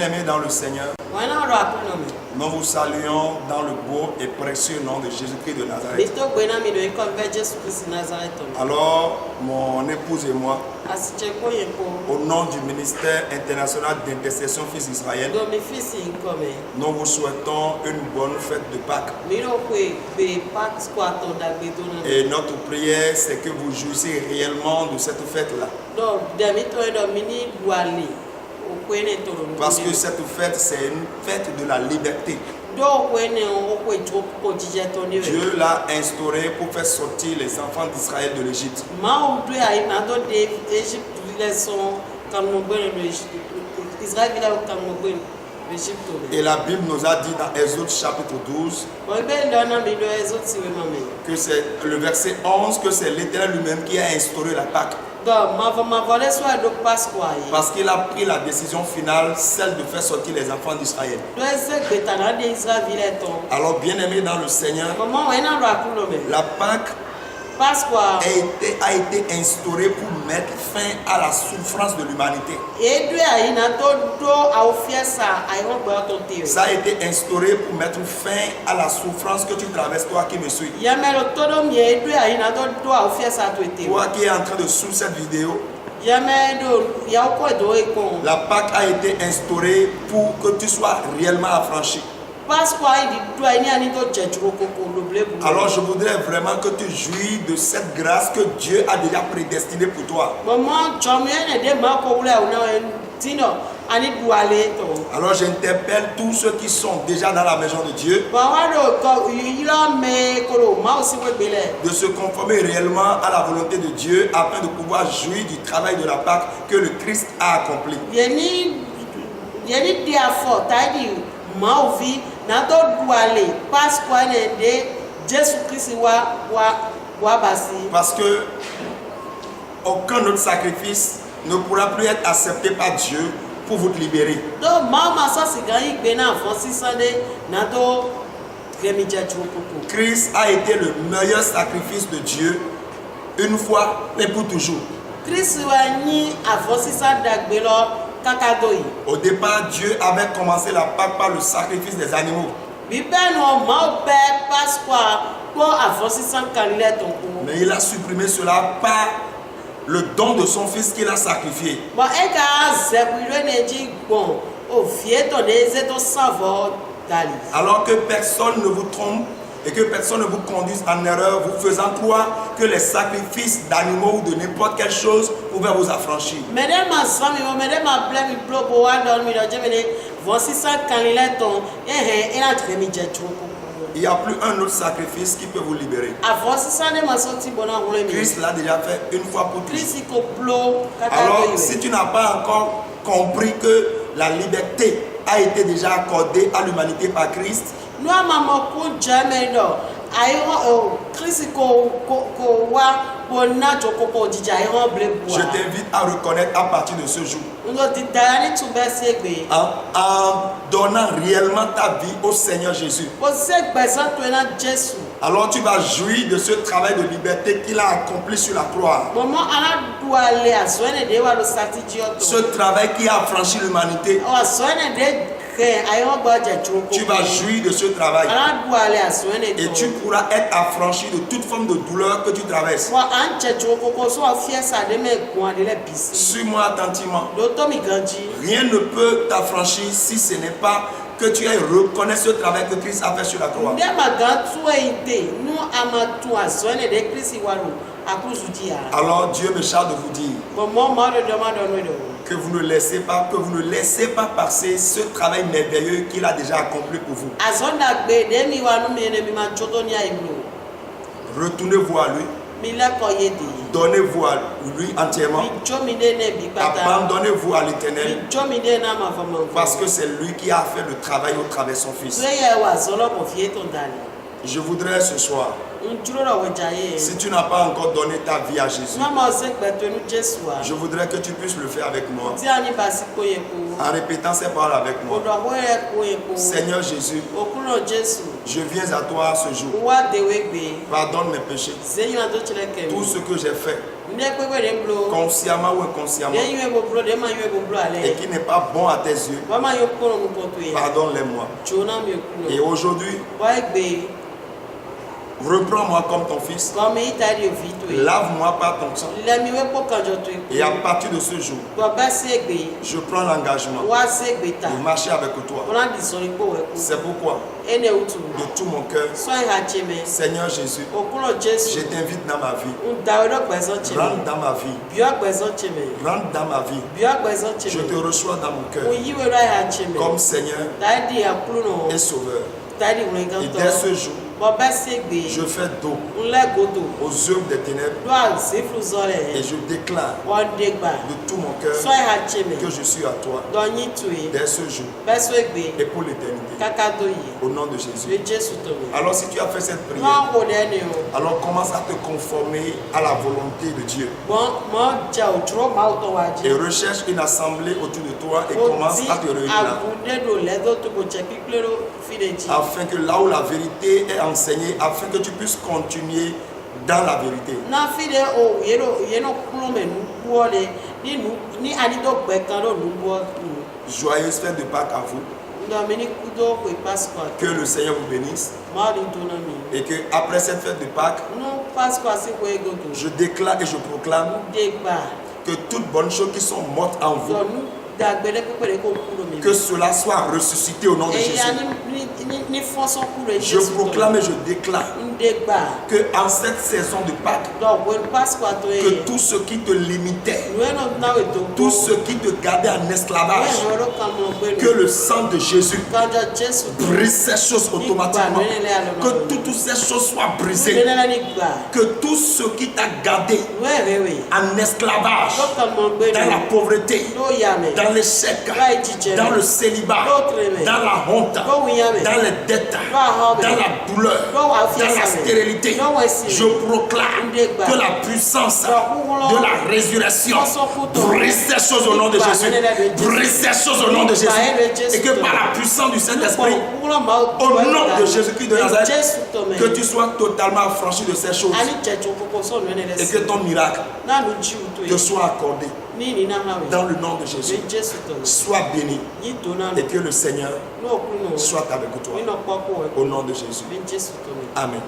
Aimés dans le Seigneur, nous vous saluons dans le beau et précieux nom de Jésus-Christ de Nazareth. Alors, mon épouse et moi, au nom du ministère international d'intercession Fils d'Israël, nous vous souhaitons une bonne fête de Pâques. Et notre prière, c'est que vous jouissiez réellement de cette fête-là. Parce que cette fête, c'est une fête de la liberté. Dieu l'a instauré pour faire sortir les enfants d'Israël de l'Égypte. Et la Bible nous a dit dans Exode chapitre 12 que c'est le verset 11 que c'est l'Éternel lui-même qui a instauré la Pâque. Parce qu'il a pris la décision finale, celle de faire sortir les enfants d'Israël. Alors, bien-aimés dans le Seigneur, la Pâque a été instaurée pour mettre fin à la souffrance de l'humanité. Ça a été instauré pour mettre fin à la souffrance que tu traverses, toi qui me suis. Toi qui es en train de suivre cette vidéo, la Pâque a été instaurée pour que tu sois réellement affranchi. Alors je voudrais vraiment que tu jouis de cette grâce que Dieu a déjà prédestinée pour toi. Alors j'interpelle tous ceux qui sont déjà dans la maison de Dieu de se conformer réellement à la volonté de Dieu afin de pouvoir jouir du travail de la Pâque que le Christ a accompli. Parce que aucun autre sacrifice ne pourra plus être accepté par Dieu pour vous libérer. Christ a été le meilleur sacrifice de Dieu une fois et pour toujours. Au départ, Dieu avait commencé la Pâque par le sacrifice des animaux. Mais il a supprimé cela par le don de son fils qu'il a sacrifié. Alors que personne ne vous trompe et que personne ne vous conduise en erreur, vous faisant croire que les sacrifices d'animaux ou de n'importe quelle chose pouvaient vous affranchir. Il n'y a plus un autre sacrifice qui peut vous libérer. Christ l'a déjà fait une fois pour toutes. Alors, si tu n'as pas encore compris que la liberté a été déjà accordée à l'humanité par Christ, je t'invite à reconnaître à partir de ce jour, en donnant réellement ta vie au Seigneur Jésus. Alors tu vas jouir de ce travail de liberté qu'il a accompli sur la croix. Ce travail qui a affranchi l'humanité. Tu vas jouir de ce travail et tu pourras être affranchi de toute forme de douleur que tu traverses. Suis-moi attentivement. Rien ne peut t'affranchir si ce n'est pas que tu aies reconnu ce travail que Christ a fait sur la croix. Alors Dieu me charge de vous dire que vous ne laissez pas passer ce travail merveilleux qu'il a déjà accompli pour vous. Retournez-vous à lui. Donnez-vous à lui entièrement. Abandonnez-vous à l'Éternel. Parce que c'est lui qui a fait le travail au travers de son Fils. Je voudrais ce soir, si tu n'as pas encore donné ta vie à Jésus, je voudrais que tu puisses le faire avec moi. En répétant ces paroles avec moi. Seigneur Jésus, je viens à toi ce jour. Pardonne mes péchés. Tout ce que j'ai fait consciemment ou inconsciemment, et qui n'est pas bon à tes yeux, pardonne-les-moi. Et aujourd'hui, reprends-moi comme ton fils. Lave-moi par ton sang. Et à partir de ce jour, je prends l'engagement de marcher avec toi. C'est pourquoi, de tout mon cœur, Seigneur Jésus, je t'invite dans ma vie. Rentre dans ma vie. Rentre dans ma vie. Je te reçois dans mon cœur comme Seigneur et Sauveur. Et dès ce jour, je fais dos aux œuvres des ténèbres et je déclare de tout mon cœur que je suis à toi dès ce jour et pour l'éternité. Au nom de Jésus. Alors si tu as fait cette prière, alors commence à te conformer à la volonté de Dieu. Et recherche une assemblée autour de toi et commence à te réunir afin que là où la vérité est enseignée, afin que tu puisses continuer dans la vérité. Joyeuse fête de Pâques à vous. Que le Seigneur vous bénisse. Et que après cette fête de Pâques, je déclare et je proclame que toutes bonnes choses qui sont mortes en vous, que cela soit ressuscité au nom de Jésus. Je proclame et je déclare que en cette saison de Pâques, que tout ce qui te limitait, tout ce qui te gardait en esclavage, que le sang de Jésus brise ces choses automatiquement, que toutes ces choses soient brisées, que tout ce qui t'a gardé en esclavage, dans la pauvreté, dans l'échec, dans le célibat, dans la honte, dans les dettes, dans la douleur, dans la stérilité, je proclame que la puissance de la résurrection brise ces choses au nom de Jésus, brise ces choses au nom de Jésus, et que par la puissance du Saint-Esprit, au nom de Jésus-Christ de Nazareth, que tu sois totalement affranchi de ces choses et que ton miracle te soit accordé. Dans le nom de Jésus, sois béni et que le Seigneur soit avec toi. Au nom de Jésus. Amen.